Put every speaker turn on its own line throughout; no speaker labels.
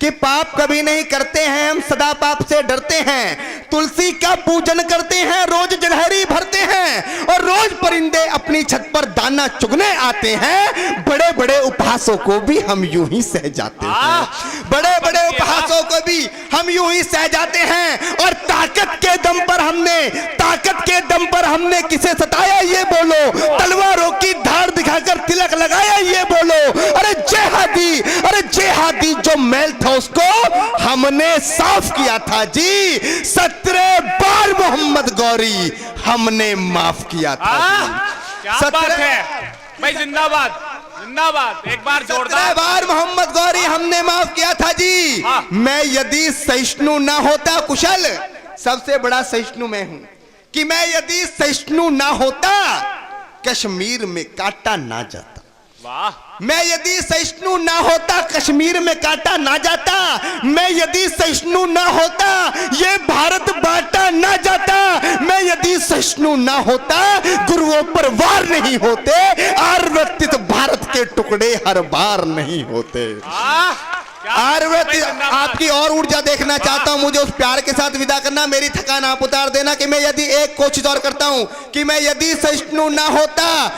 कि पाप कभी नहीं करते हैं, हम सदा पाप से डरते हैं। तुलसी का पूजन करते हैं, रोज जलहरी भरते हैं और रोज परिंदे अपनी छत पर दाना चुगने आते हैं। बड़े बड़े उपहासों को भी हम यूं ही सह जाते हैं, बड़े बड़े उपहासों को भी हम यूं ही सह जाते हैं। और ताकत के दम पर हमने किसे सताया ये बोलो, तलवारों की धार दिखाकर तिलक लगाया ये बोलो। अरे जेहादी जो मैल था उसको हमने साफ किया था जी। 17 बार मोहम्मद गौरी हमने माफ किया था।
क्या बात है भाई, जिंदाबाद जिंदाबाद। एक बार जोरदार।
17 बार मोहम्मद गौरी हमने माफ किया था जी। मैं यदि सहिष्णु ना होता, कुशल सबसे बड़ा सहिष्णु मैं हूं, कि मैं यदि सहिष्णु ना होता कश्मीर में काटा ना जाता।
वाह।
मैं यदि सहिष्णु ना होता कश्मीर में काटा ना जाता। मैं यदि सहिष्णु ना होता ये भारत बांटा ना जाता। मैं यदि सहिष्णु ना होता गुरुओं पर वार नहीं होते, आर्वतित भारत के टुकड़े हर बार नहीं होते। आपकी और ऊर्जा देखना चाहता हूं, मुझे उस प्यार के साथ विदा करना, मेरी थकान आप उतार देना। कि मैं यदि एक कोशिश और करता हूं कि मैं यदि सहिष्णु ना होता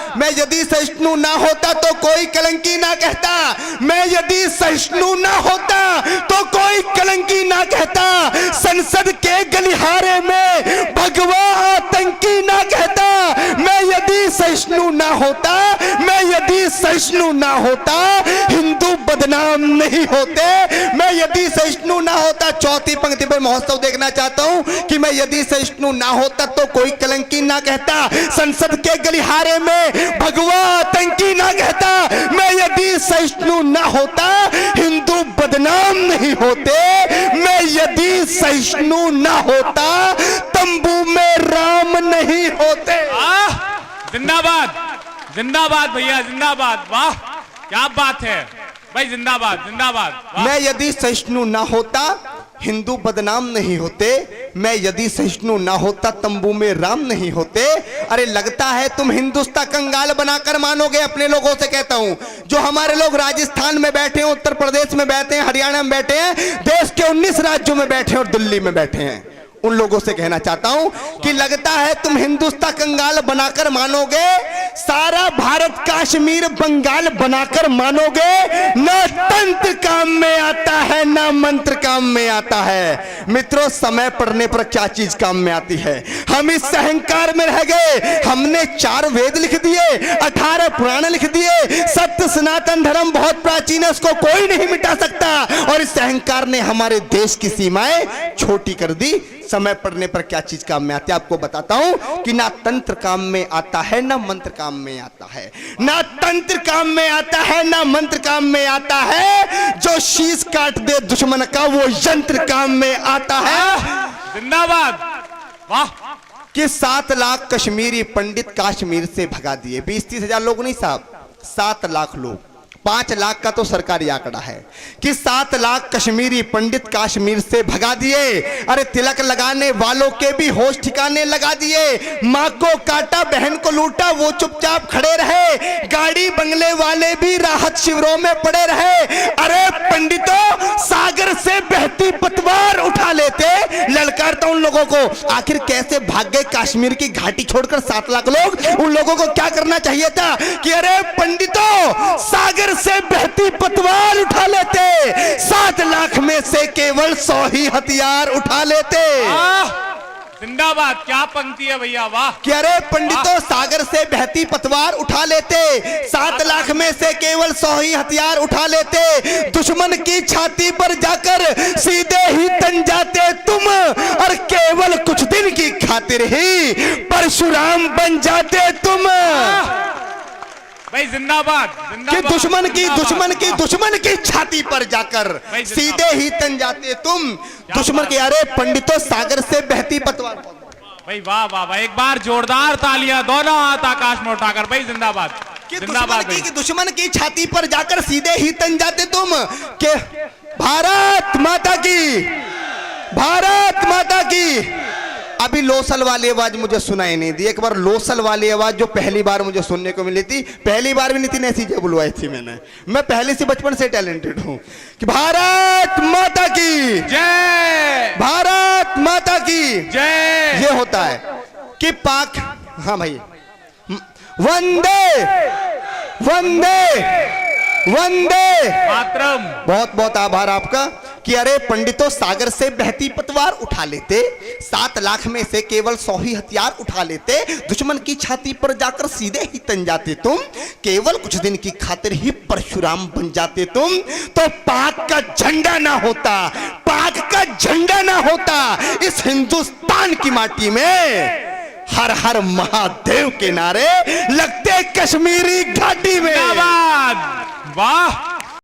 तो कोई कलंकी ना कहता। मैं यदि सहिष्णु ना होता तो कोई कलंकी ना कहता। संसद के गलिहारे में भगवा आतंकी ना कहता। मैं यदि सहिष्णु ना होता हिंदू बदनाम नहीं होते। मैं यदि सहिष्णु ना होता, चौथी पंक्ति पर महोत्सव देखना चाहता हूं कि मैं यदि सहिष्णु ना होता तो कोई कलंकी ना कहता। संसद के गलिहारे में भगवा आतंकी ना कहता। मैं यदि सहिष्णु ना होता हिंदू बदनाम नहीं होते। मैं यदि सहिष्णु ना होता तंबू में राम नहीं होते।
जिंदाबाद जिंदाबाद भैया जिंदाबाद। वाह क्या बात है भाई, जिंदाबाद जिंदाबाद।
मैं यदि सहिष्णु ना होता हिंदू बदनाम नहीं होते। मैं यदि सहिष्णु ना होता तंबू में राम नहीं होते। अरे लगता है तुम हिंदुस्तान कंगाल बनाकर मानोगे। अपने लोगों से कहता हूं, जो हमारे लोग राजस्थान में बैठे हैं, उत्तर प्रदेश में बैठे हैं, हरियाणा में बैठे हैं, देश के 19 राज्यों में बैठे हैं और दिल्ली में बैठे हैं, उन लोगों से कहना चाहता हूं कि लगता है तुम हिंदुस्तान कंगाल बनाकर मानोगे, सारा भारत कश्मीर बंगाल बनाकर मानोगे। ना तंत्र काम में आता है ना मंत्र काम में आता है। मित्रों, समय पड़ने पर क्या चीज काम में आती है। हम इस अहंकार में रह गए। हमने 4 वेद लिख दिए, 18 पुराण लिख दिए। सत्य सनातन धर्म बहुत प्राचीन है, उसको कोई नहीं मिटा सकता। और इस अहंकार ने हमारे देश की सीमाएं छोटी कर दी। समय पड़ने पर क्या चीज काम में आती है आपको बताता हूं कि ना तंत्र काम में आता है ना मंत्र काम में आता है। ना तंत्र काम में आता है ना मंत्र काम में आता है। जो शीश काट दे दुश्मन का वो यंत्र काम में आता है।
जिंदाबाद। वाह।
कि 7 लाख कश्मीरी पंडित कश्मीर से भगा दिए। 20-30 हजार लोग नहीं साहब, 7 लाख लोग। 5 लाख का तो सरकारी आंकड़ा है कि 7 लाख कश्मीरी पंडित कश्मीर से भगा दिए। अरे तिलक लगाने वालों के भी होश ठिकाने लगा दिए। मां को काटा, बहन को लूटा, वो चुपचाप खड़े रहे। गाड़ी बंगले वाले भी राहत शिविरों में पड़े रहे। अरे पंडितों, सागर से बहती पतवार उठा लेते। ललकारता उन लोगों को, आखिर कैसे भाग गए कश्मीर की घाटी छोड़कर 7 लाख लोग। उन लोगों को क्या करना चाहिए था कि अरे पंडितों, सागर से बहती पतवार उठा लेते। 7 लाख में से केवल 100 ही हथियार उठा लेते।
जिंदाबाद। क्या पंक्ति है भैया, वाह।
कि अरे पंडितों, सागर से बहती पतवार उठा लेते। 7 लाख में से केवल 100 ही हथियार उठा लेते। दुश्मन की छाती पर जाकर सीधे ही तन जाते तुम, और केवल कुछ दिन की खातिर ही परशुराम बन जाते तुम।
भाई जिंदाबाद
कि दुश्मन की छाती पर जाकर सीधे ही तन जाते तुम। दुश्मन के, अरे पंडितों, सागर से बहती पतवार।
भाई वाह वाह वाह, एक बार जोरदार तालियां दोनों हाथ आकाश में उठाकर। भाई जिंदाबाद जिंदाबाद।
दुश्मन की छाती पर जाकर सीधे ही तन जाते तुम। के भारत माता की, भारत माता की। अभी लोसल वाली आवाज मुझे सुनाई नहीं दी। एक बार लोसल वाली आवाज जो पहली बार मुझे सुनने को मिली थी, पहली बार भी नितिन ऐसी बुलवाई थी मैंने। मैं पहले से बचपन से टैलेंटेड हूं कि भारत की
जय,
भारत माता की
जय।
ये होता है कि पाक, हाँ भाई, वंदे वंदे वंदे
मातरम।
बहुत बहुत आभार आपका कि अरे पंडितों, सागर से बहती पतवार उठा लेते, 7 लाख में से केवल 100 ही हथियार उठा लेते, दुश्मन की छाती पर जाकर सीधे ही तन जाते तुम, केवल कुछ दिन की खातिर ही परशुराम बन जाते तुम, तो पाक का झंडा ना होता, पाक का झंडा ना होता इस हिंदुस्तान की माटी में। हर हर महादेव के नारे लगते कश्मीरी घाटी में।
जिंदाबाद। वाह।